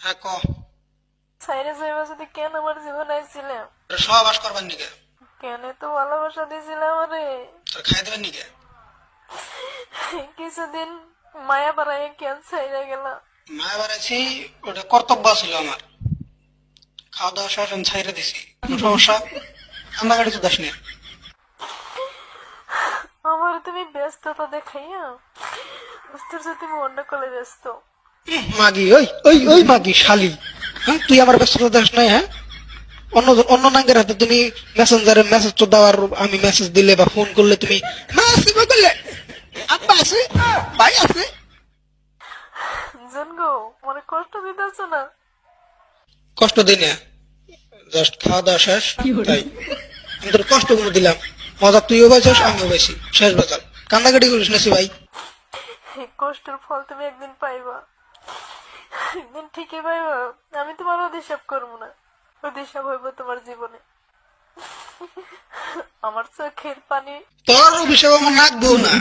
হ্যাঁ ক। সাইরে সাইবা যদি কেন আমার জীবন আইছিলাম, সহবাস করবার নিকে কেন তো ভালোবাসা দিয়েছিলাম আরে। তোর খাই দেবেন নিকে কিছুদিন মায়া বাড়াই কেন সাইরা গেলা। মায়া বাড়াইছি, ওটা কর্তব্য ছিল আমার। খাওয়া দাওয়া শেষ আমি ছাইরে দিছি, কোনো সমস্যা? কান্দাকাটি তো দাস না। আমার তুমি ব্যস্ততা দেখাইয়া বুঝতে তুমি অন্য কলে ব্যস্ত। মাগি, ওই ওই ওই মাগি শালি। হ্যাঁ, তুই আমার ব্যস্ততা দাস নাই? হ্যাঁ, অন্য অন্য নাঙ্গের হাতে তুমি মেসেঞ্জারে মেসেজ তো দেওয়ার, আমি মেসেজ দিলে বা ফোন করলে তুমি মা আছে বা করলে আব্বা আছে ভাই আছে। জানগো মনে কষ্ট দিতেছ না। কষ্ট দিই না, জাস্ট খাওয়া দাওয়া শেষ তাই। আমি তোর কষ্ট করে দিলাম, মজা তুইও পাইছিস আমিও পাইছি, শেষ বাজার। কান্দাকাটি করিস না ভাই। এই কষ্টের ফল তুমি একদিন পাইবা, একদিন ঠিকই পাইবা। আমি তোমার অধিশাপ করবো না, অধিশাপ হইব তোমার জীবনে। আমার চোখের পানি তোর অভিশাপ আমার নাকবো না।